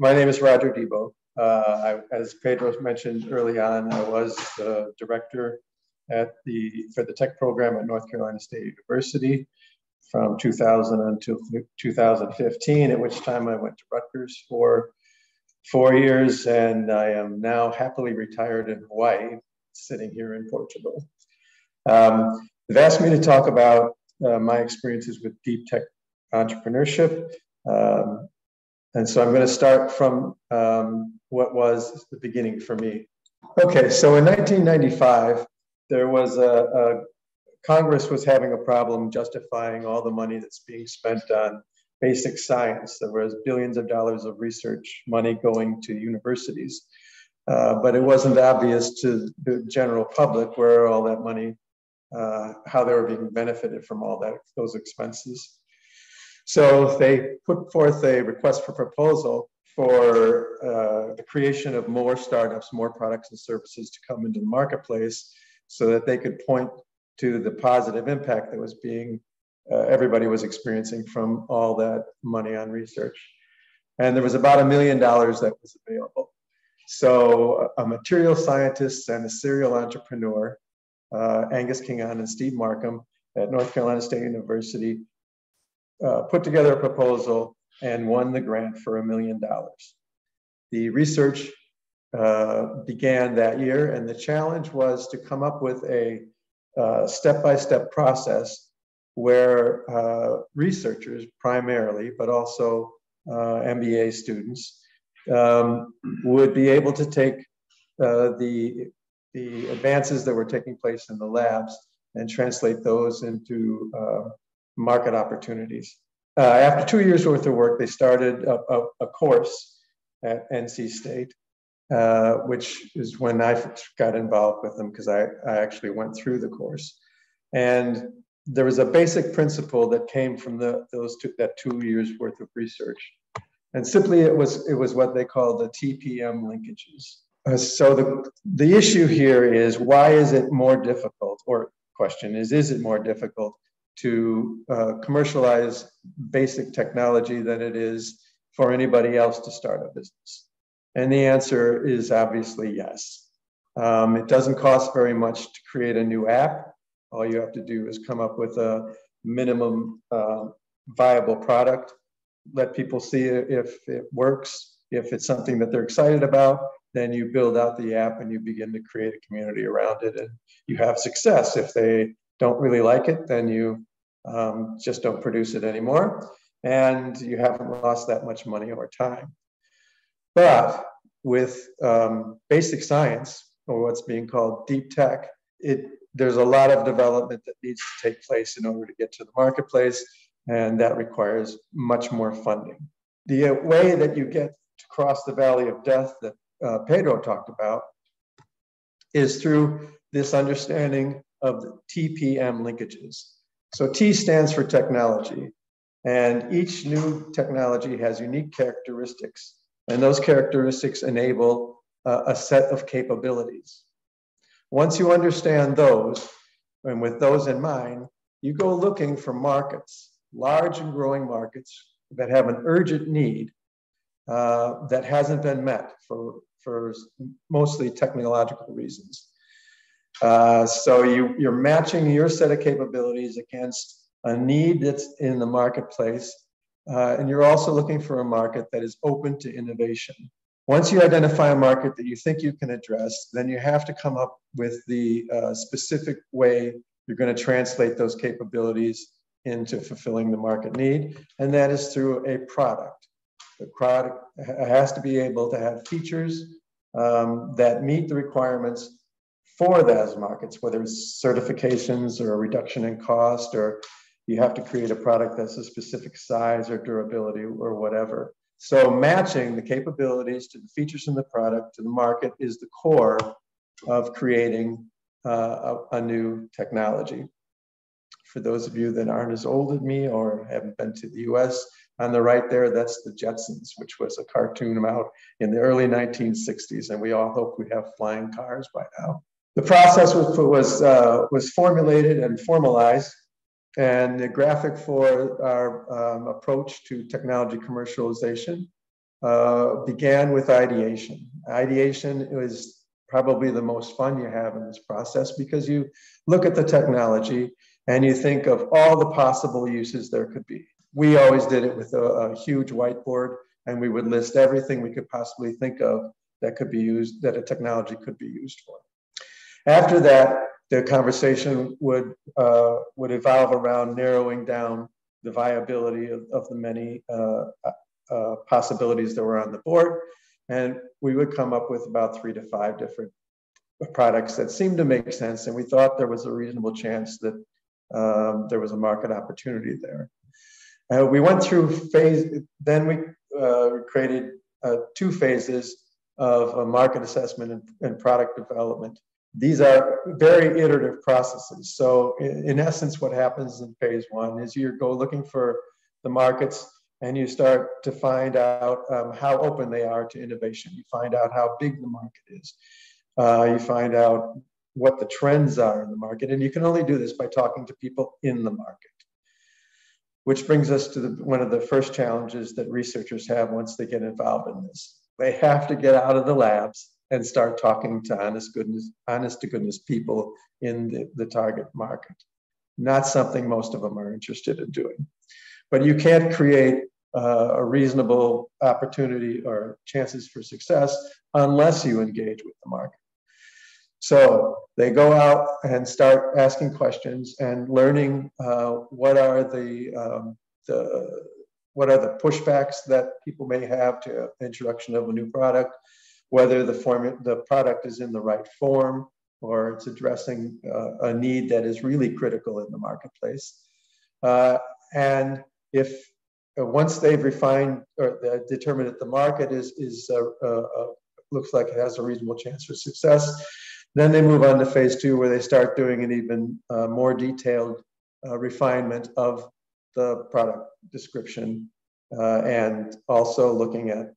My name is Roger Debo. As Pedro mentioned early on, I was the director for the tech program at North Carolina State University from 2000 until 2015, at which time I went to Rutgers for 4 years, and I am now happily retired in Hawaii, sitting here in Portugal. They've asked me to talk about my experiences with deep tech entrepreneurship. And so I'm going to start from what was the beginning for me. Okay, so in 1995, there was Congress was having a problem justifying all the money that's being spent on basic science. There was billions of dollars of research money going to universities, but it wasn't obvious to the general public where all that money, how they were being benefited from all those expenses. So they put forth a request for proposal for the creation of more startups, more products and services to come into the marketplace so that they could point to the positive impact that was being, everybody was experiencing from all that money on research. And there was about $1 million that was available. So a material scientist and a serial entrepreneur, Angus Kingon and Steve Markham at North Carolina State University, put together a proposal and won the grant for $1 million. The research began that year, and the challenge was to come up with a step-by-step process where researchers primarily, but also MBA students, would be able to take the advances that were taking place in the labs and translate those into market opportunities. After 2 years worth of work, they started a course at NC State, which is when I got involved with them, because I actually went through the course. And there was a basic principle that came from that 2 years worth of research. And simply it was what they call the TPM linkages. So the issue here is, why is it more difficult, or question is it more difficult to commercialize basic technology than it is for anybody else to start a business? And the answer is obviously yes. It doesn't cost very much to create a new app. All you have to do is come up with a minimum viable product, let people see if it works. If it's something that they're excited about, then you build out the app and you begin to create a community around it, and you have success. If they don't really like it, then you just don't produce it anymore, and you haven't lost that much money or time. But with basic science, or what's being called deep tech, there's a lot of development that needs to take place in order to get to the marketplace, and that requires much more funding. The way that you get to cross the valley of death that Pedro talked about is through this understanding of the TPM linkages. So T stands for technology, and each new technology has unique characteristics, and those characteristics enable a set of capabilities. Once you understand those, and with those in mind, you go looking for markets, large and growing markets that have an urgent need that hasn't been met for mostly technological reasons. So you're matching your set of capabilities against a need that's in the marketplace, and you're also looking for a market that is open to innovation. Once you identify a market that you think you can address, then you have to come up with the specific way you're going to translate those capabilities into fulfilling the market need, and that is through a product. The product has to be able to have features that meet the requirements for those markets, whether it's certifications or a reduction in cost, or you have to create a product that's a specific size or durability or whatever. So matching the capabilities to the features in the product to the market is the core of creating a new technology. For those of you that aren't as old as me or haven't been to the US, on the right there, that's the Jetsons, which was a cartoon about in the early 1960s, and we all hope we have flying cars by now. The process was formulated and formalized, and the graphic for our approach to technology commercialization began with ideation. Ideation is probably the most fun you have in this process because you look at the technology and you think of all the possible uses there could be. We always did it with a huge whiteboard, and we would list everything we could possibly think of that could be used, that a technology could be used for. After that, the conversation would evolve around narrowing down the viability of the many possibilities that were on the board. And we would come up with about 3 to 5 different products that seemed to make sense. And we thought there was a reasonable chance that there was a market opportunity there. We went through then we created 2 phases of market assessment and product development. These are very iterative processes. So in essence, what happens in phase 1 is you go looking for the markets and you start to find out how open they are to innovation. You find out how big the market is. You find out what the trends are in the market. And you can only do this by talking to people in the market. Which brings us to one of the first challenges that researchers have once they get involved in this. They have to get out of the labs and start talking to honest to goodness people in the target market. Not something most of them are interested in doing. But you can't create a reasonable opportunity or chances for success unless you engage with the market. So they go out and start asking questions and learning what are the pushbacks that people may have to the introduction of a new product, whether the product is in the right form or it's addressing a need that is really critical in the marketplace. And if once they've refined or determined that the market looks like it has a reasonable chance for success, then they move on to phase 2, where they start doing an even more detailed refinement of the product description and also looking at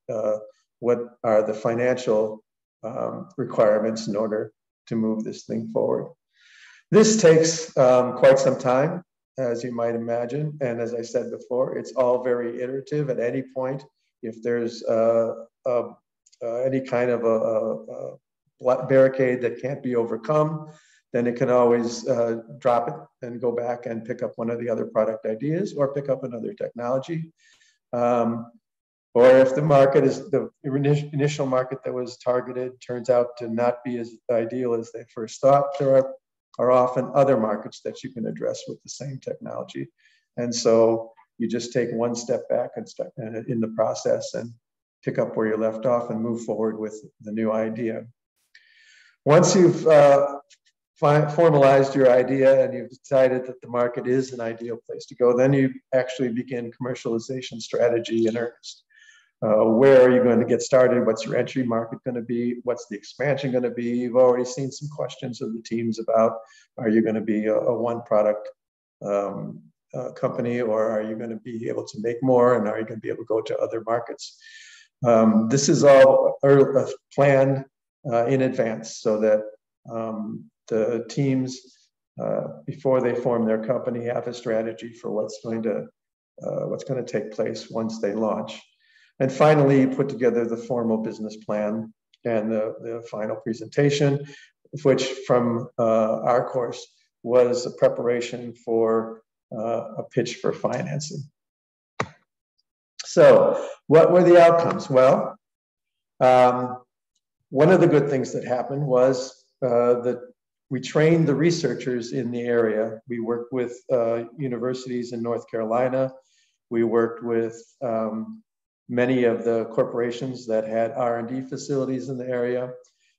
what are the financial requirements in order to move this thing forward. This takes quite some time, as you might imagine. And as I said before, it's all very iterative. At any point, if there's any kind of a barricade that can't be overcome, then it can always drop it and go back and pick up one of the other product ideas or pick up another technology. Or if the market is the initial market that was targeted turns out to not be as ideal as they first thought, there are often other markets that you can address with the same technology. And so you just take one step back and start in the process and pick up where you left off and move forward with the new idea. Once you've formalized your idea and you've decided that the market is an ideal place to go, then you actually begin commercialization strategy in earnest. Where are you going to get started? What's your entry market going to be? What's the expansion going to be? You've already seen some questions of the teams about, are you going to be a one product company, or are you going to be able to make more, and are you going to be able to go to other markets? This is all planned in advance so that the teams, before they form their company, have a strategy for what's going to take place once they launch. And finally, you put together the formal business plan and the final presentation, which from our course was a preparation for a pitch for financing. So what were the outcomes? Well, one of the good things that happened was that we trained the researchers in the area. We worked with universities in North Carolina. We worked with many of the corporations that had R&D facilities in the area.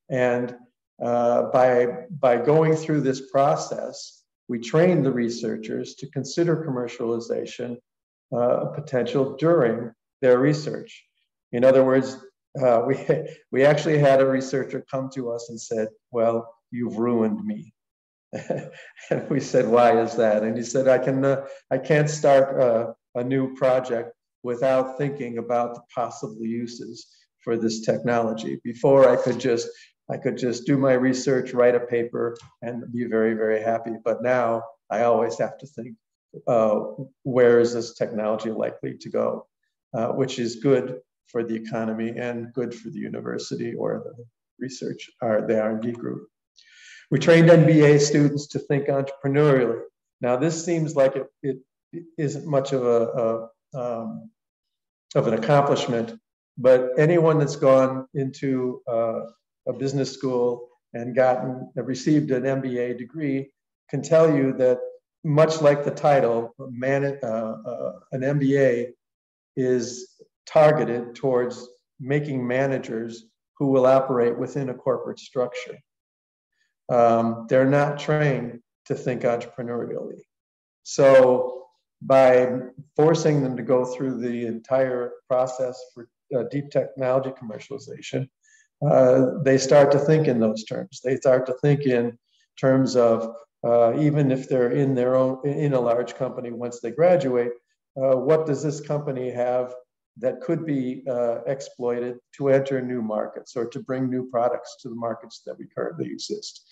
And by going through this process, we trained the researchers to consider commercialization potential during their research. In other words, we actually had a researcher come to us and said, well, you've ruined me. And we said, why is that? And he said, I can't start a new project without thinking about the possible uses for this technology. Before, I could just do my research, write a paper, and be very, very happy. But now I always have to think, where is this technology likely to go? Which is good for the economy and good for the university or the research or the R&D group. We trained MBA students to think entrepreneurially. Now, this seems like it isn't much of an accomplishment, but anyone that's gone into a business school and received an MBA degree can tell you that, much like the title, an MBA is targeted towards making managers who will operate within a corporate structure. They're not trained to think entrepreneurially. So by forcing them to go through the entire process for deep technology commercialization, they start to think in those terms. They start to think in terms of, even if they're in a large company once they graduate, what does this company have that could be exploited to enter new markets or to bring new products to the markets that we currently exist.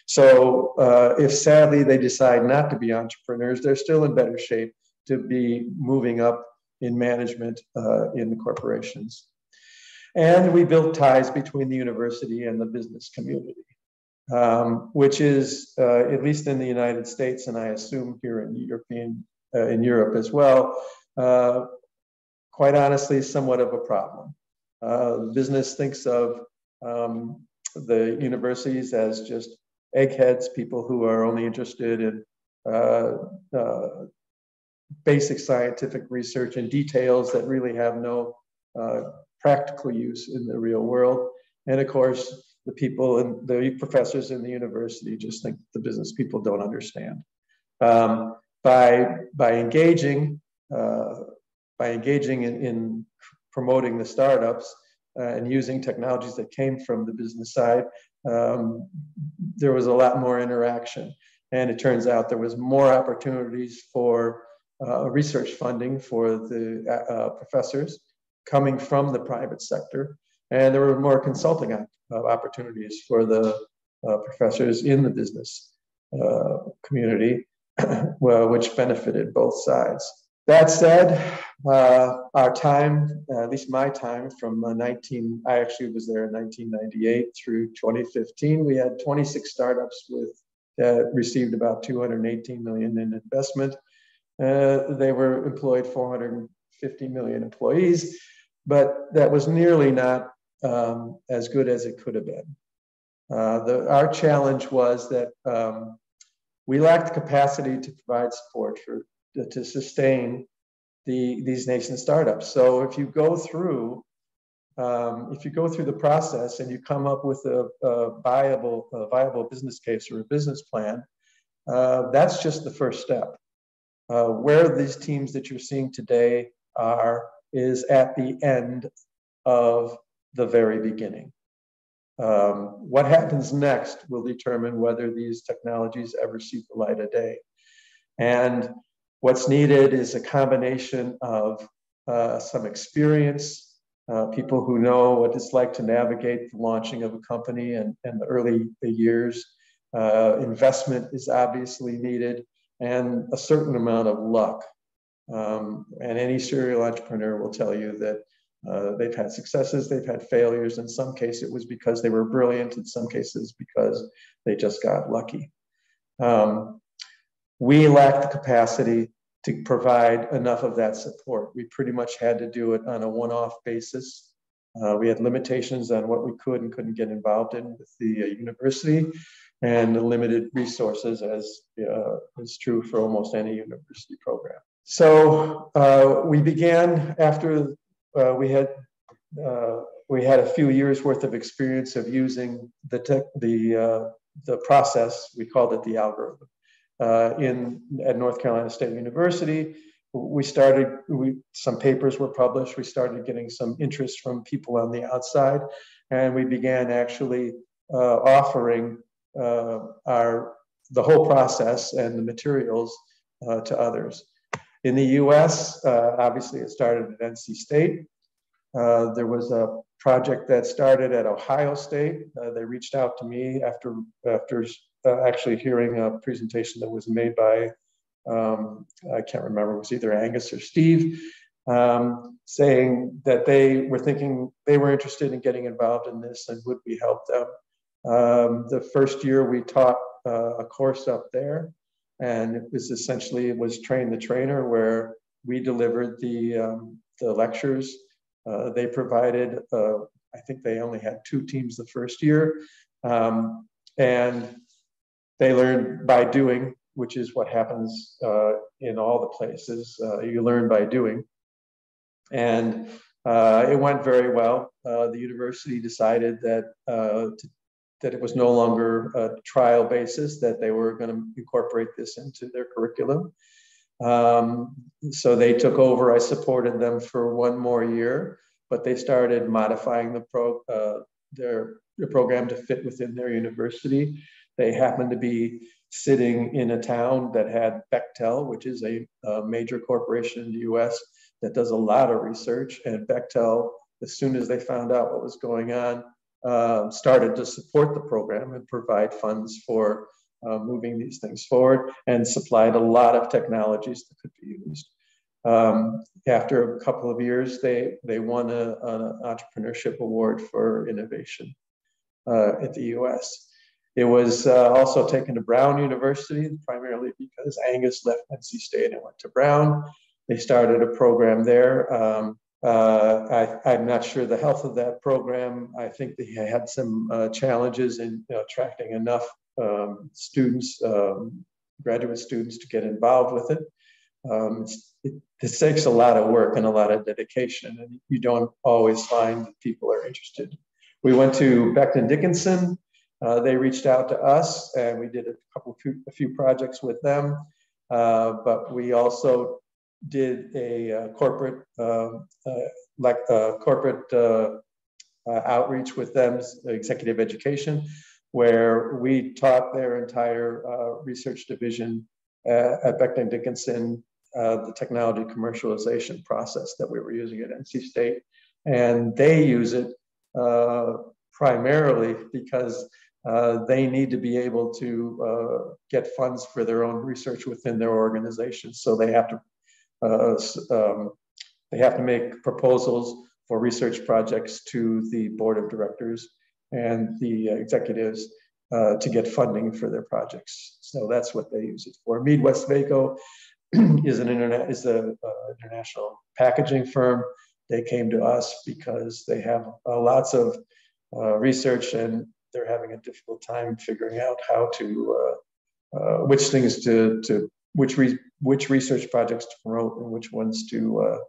So if sadly they decide not to be entrepreneurs, they're still in better shape to be moving up in management in the corporations. And we built ties between the university and the business community, which is, at least in the United States, and I assume here in Europe as well, quite honestly, somewhat of a problem. Business thinks of the universities as just eggheads, people who are only interested in basic scientific research and details that really have no practical use in the real world. And of course, the people and the professors in the university just think the business people don't understand. By engaging in promoting the startups and using technologies that came from the business side, there was a lot more interaction. And it turns out there was more opportunities for research funding for the professors coming from the private sector. And there were more consulting opportunities for the professors in the business community, which benefited both sides. That said, our time, at least my time, from I actually was there in 1998 through 2015, we had 26 startups that received about 218 million in investment. They were employed 450 million employees, but that was nearly not as good as it could have been. Our challenge was that we lacked the capacity to provide support to sustain these nascent startups. So if you go through the process and you come up with a viable business case or a business plan, that's just the first step. Where these teams that you're seeing today is at the end of the very beginning. What happens next will determine whether these technologies ever see the light of day. And what's needed is a combination of some experience, people who know what it's like to navigate the launching of a company and the early years. Investment is obviously needed, and a certain amount of luck. And any serial entrepreneur will tell you that they've had successes, they've had failures. In some cases, it was because they were brilliant. In some cases, because they just got lucky. We lacked the capacity to provide enough of that support. We pretty much had to do it on a one-off basis. We had limitations on what we could and couldn't get involved in with the university, and the limited resources, as is true for almost any university program. So we began after we had a few years worth of experience of using the process. We called it the algorithm. At North Carolina State University, some papers were published. We started getting some interest from people on the outside, and we began actually offering the whole process and the materials to others. In the US, obviously it started at NC State. There was a project that started at Ohio State. They reached out to me after actually hearing a presentation that was made by, I can't remember, it was either Angus or Steve. saying that they were interested in getting involved in this and would we help them. The first year we taught a course up there, and it was train the trainer, where we delivered the lectures. They provided, I think they only had 2 teams the first year, and they learned by doing, which is what happens in all the places. You learn by doing. And it went very well. The university decided that it was no longer a trial basis, that they were going to incorporate this into their curriculum. So they took over. I supported them for 1 more year, but they started modifying their program to fit within their university. They happened to be sitting in a town that had Bechtel, which is a major corporation in the US that does a lot of research. And Bechtel, as soon as they found out what was going on, started to support the program and provide funds for moving these things forward, and supplied a lot of technologies that could be used. After a couple of years, they won an entrepreneurship award for innovation at the US. It was also taken to Brown University, primarily because Angus left NC State and went to Brown. They started a program there. I'm not sure the health of that program. I think they had some challenges in attracting enough students, graduate students, to get involved with it. This takes a lot of work and a lot of dedication, and you don't always find that people are interested. We went to Becton Dickinson. They reached out to us, and we did a few projects with them. But we also did a corporate outreach with them, executive education, where we taught their entire research division at Becton Dickinson the technology commercialization process that we were using at NC State, and they use it primarily because they need to be able to get funds for their own research within their organization. So they have to make proposals for research projects to the board of directors and the executives to get funding for their projects. So that's what they use it for. Mead Westvaco is an international packaging firm. They came to us because they have lots of research, and they're having a difficult time figuring out how to which research projects to promote and which ones to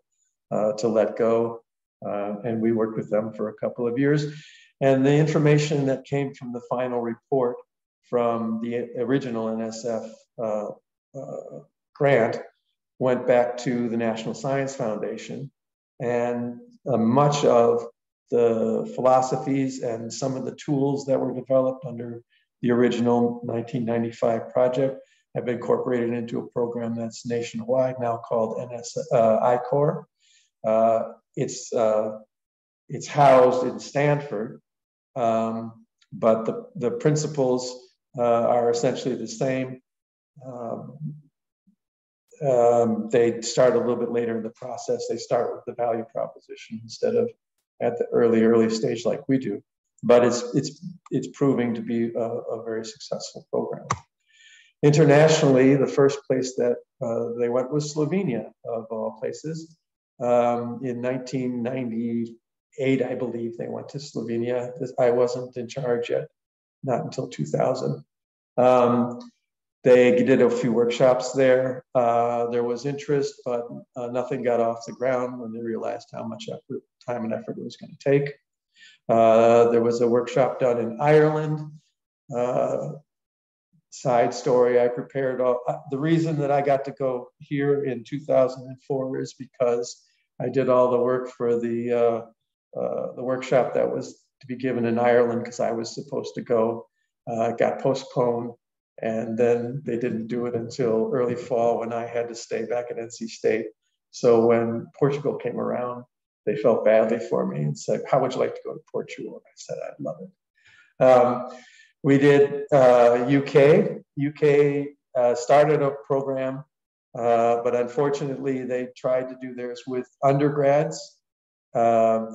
let go. And we worked with them for a couple of years. And the information that came from the final report from the original NSF grant went back to the National Science Foundation, and much of the philosophies and some of the tools that were developed under the original 1995 project have been incorporated into a program that's nationwide now called ICOR. It's housed in Stanford, but the principles are essentially the same. They start a little bit later in the process. They start with the value proposition instead of at the early stage like we do. But it's proving to be a very successful program. Internationally, the first place that they went was Slovenia, of all places. In 1998, I believe they went to Slovenia. I wasn't in charge yet, not until 2000. They did a few workshops there. There was interest, but nothing got off the ground when they realized how much time and effort it was going to take. There was a workshop done in Ireland. Side story, I prepared the reason that I got to go here in 2004 is because I did all the work for the workshop that was to be given in Ireland, because I was supposed to go. It got postponed, and then they didn't do it until early fall when I had to stay back at NC State. So when Portugal came around, they felt badly for me and said, "How would you like to go to Portugal?" And I said, "I'd love it." We did UK. UK started a program but unfortunately, they tried to do theirs with undergrads.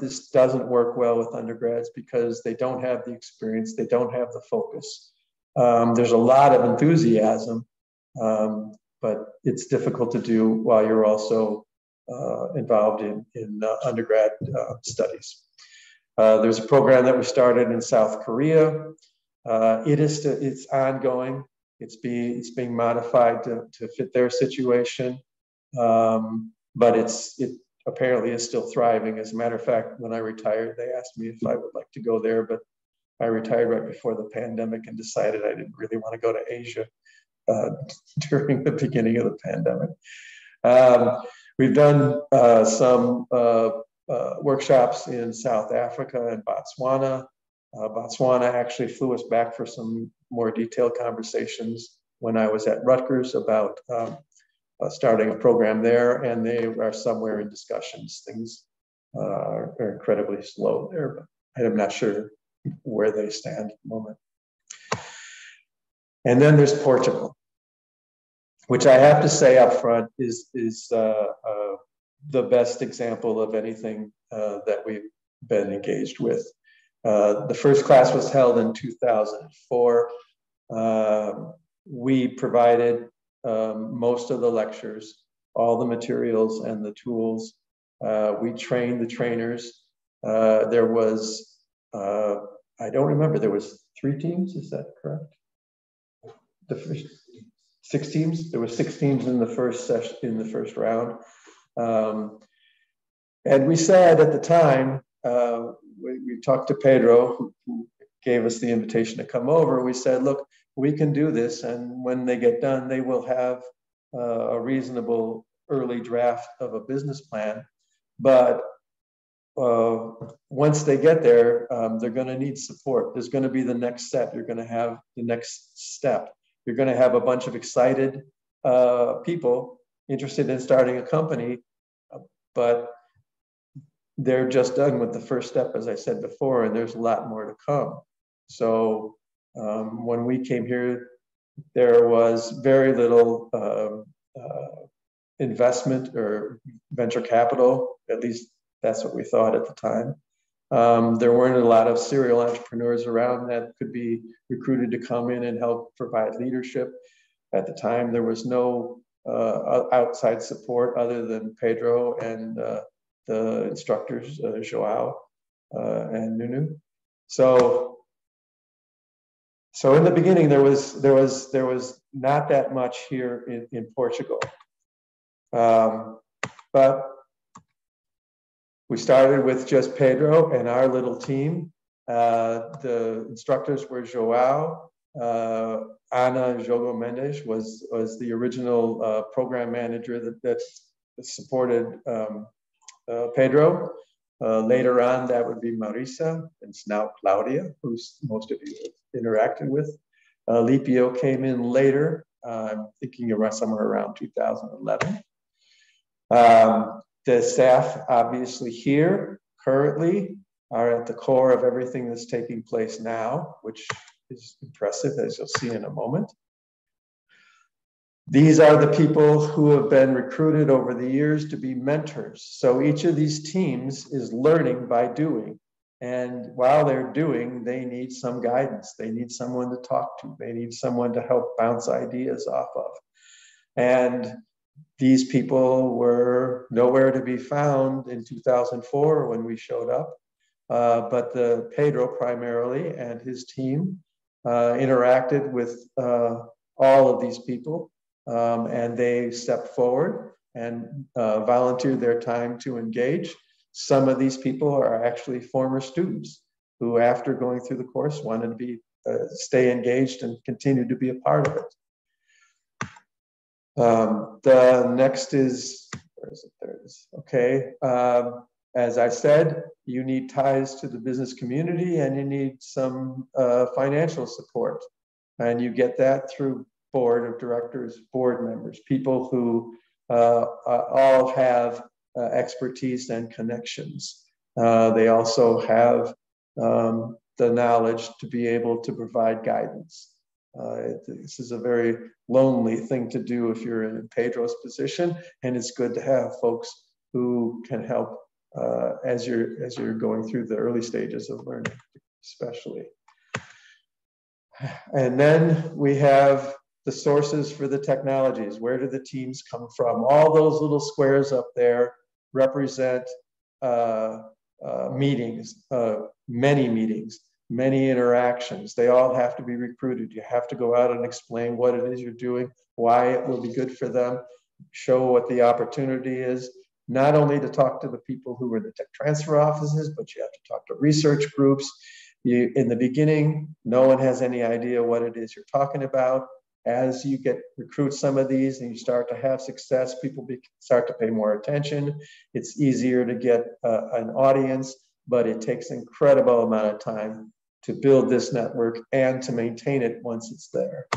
This doesn't work well with undergrads because they don't have the experience, they don't have the focus. There's a lot of enthusiasm, but it's difficult to do while you're also involved in undergrad studies. There's a program that we started in South Korea. It's ongoing. It's being modified to fit their situation, but it apparently is still thriving. As a matter of fact, when I retired, they asked me if I would like to go there, but I retired right before the pandemic and decided I didn't really want to go to Asia during the beginning of the pandemic. We've done some workshops in South Africa and Botswana. Botswana actually flew us back for some more detailed conversations when I was at Rutgers about starting a program there, and they are somewhere in discussions. Things are incredibly slow there, but I'm not sure where they stand at the moment. And then there's Portugal, which I have to say up front is the best example of anything that we've been engaged with. The first class was held in 2004. We provided most of the lectures, all the materials and the tools. We trained the trainers. There was, I don't remember, there was 3 teams, is that correct? The first 6 teams? There were 6 teams in the first session, in the first round. And we said at the time, we talked to Pedro, who gave us the invitation to come over. We said, look, we can do this, and when they get done, they will have a reasonable early draft of a business plan. But once they get there, they're going to need support. There's going to be the next step. You're going to have the next step. You're going to have a bunch of excited people interested in starting a company, but they're just done with the first step, as I said before, and there's a lot more to come. So when we came here, there was very little investment or venture capital. At least that's what we thought at the time. There weren't a lot of serial entrepreneurs around that could be recruited to come in and help provide leadership. At the time, there was no outside support other than Pedro and the instructors, Joao and Nunu. So in the beginning, there was not that much here in Portugal, but we started with just Pedro and our little team. The instructors were Joao. Ana Jogo Mendes was the original program manager that supported Pedro. Later on, that would be Marisa, and it's now Claudia, who most of you have interacted with. Lipio came in later, I'm thinking around somewhere around 2011. The staff, obviously here, currently, are at the core of everything that's taking place now, which is impressive, as you'll see in a moment. These are the people who have been recruited over the years to be mentors. So each of these teams is learning by doing. And while they're doing, they need some guidance. They need someone to talk to. They need someone to help bounce ideas off of. And these people were nowhere to be found in 2004 when we showed up. But Pedro primarily and his team interacted with all of these people. And they stepped forward and volunteered their time to engage. Some of these people are actually former students who, after going through the course, wanted to be stay engaged and continue to be a part of it. The next is, where is it? There it is. Okay. As I said, you need ties to the business community and you need some financial support. And you get that through board of directors, board members, people who all have expertise and connections. They also have the knowledge to be able to provide guidance. This is a very lonely thing to do if you're in Pedro's position, and it's good to have folks who can help as you're going through the early stages of learning, especially. And then we have the sources for the technologies. Where do the teams come from? All those little squares up there represent meetings, many meetings, many interactions. They all have to be recruited. You have to go out and explain what it is you're doing, why it will be good for them, show what the opportunity is, not only to talk to the people who are the tech transfer offices, but you have to talk to research groups. In the beginning, no one has any idea what it is you're talking about. As you recruit some of these and you start to have success, people start to pay more attention. It's easier to get an audience, but it takes an incredible amount of time to build this network and to maintain it once it's there.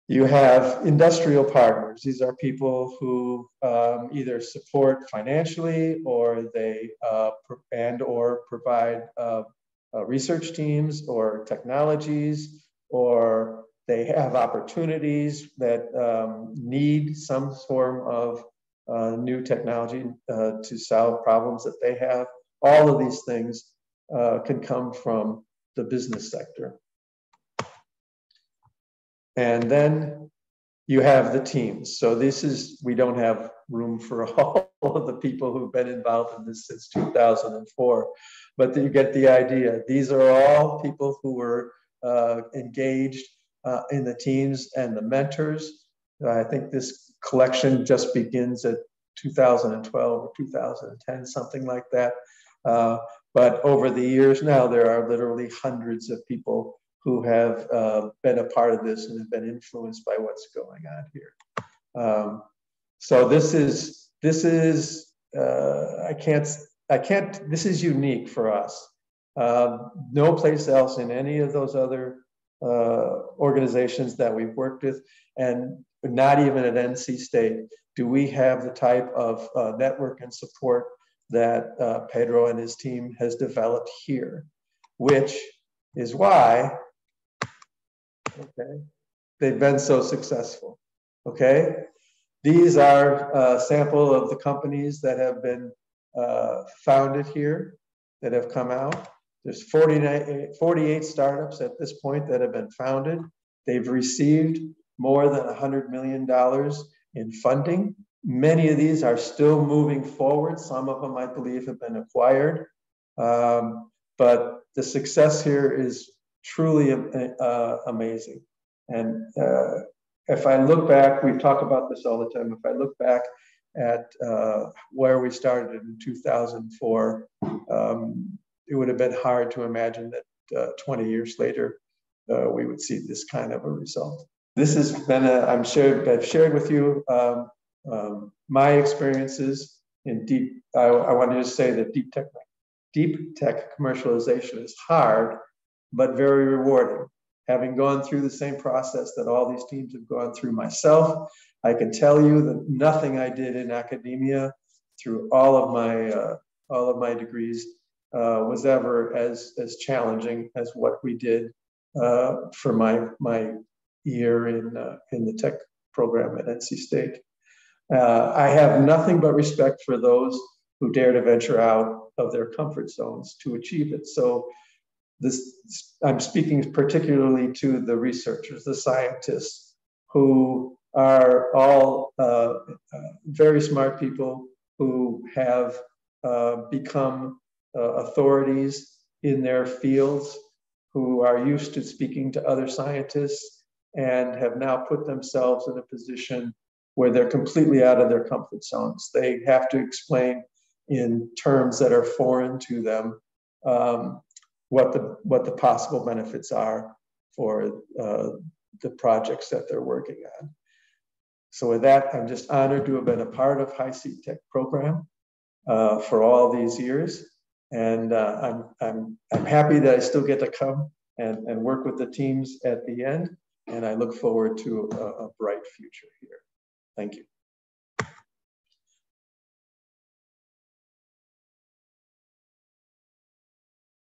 You have industrial partners. These are people who either support financially, or they or provide research teams or technologies, or they have opportunities that need some form of new technology to solve problems that they have. All of these things can come from the business sector. And then you have the teams. So we don't have room for all of the people who've been involved in this since 2004, but you get the idea. These are all people who were engaged in the teams and the mentors. I think this collection just begins at 2012 or 2010, something like that. But over the years now, there are literally hundreds of people who have been a part of this and have been influenced by what's going on here. So this is this is unique for us. No place else in any of those other organizations that we've worked with, and not even at NC State, do we have the type of network and support that Pedro and his team has developed here, which is why they've been so successful. These are a sample of the companies that have been founded here, that have come out. There's 48 startups at this point that have been founded. They've received more than $100 million in funding. Many of these are still moving forward. Some of them, I believe, have been acquired. But the success here is truly amazing. And if I look back, we talk about this all the time. If I look back at where we started in 2004, it would have been hard to imagine that 20 years later, we would see this kind of a result. This has been I've shared with you my experiences in I wanted to say that deep tech commercialization is hard, but very rewarding. Having gone through the same process that all these teams have gone through myself, I can tell you that nothing I did in academia through all of my degrees was ever as challenging as what we did for my year in the tech program at NC State. I have nothing but respect for those who dare to venture out of their comfort zones to achieve it. So I'm speaking particularly to the researchers, the scientists, who are all very smart people who have become authorities in their fields, who are used to speaking to other scientists and have now put themselves in a position where they're completely out of their comfort zones. They have to explain in terms that are foreign to them what the possible benefits are for the projects that they're working on. So with that, I'm just honored to have been a part of High CTEC program for all these years. And I'm happy that I still get to come and work with the teams at the end. And I look forward to a bright future here. Thank you.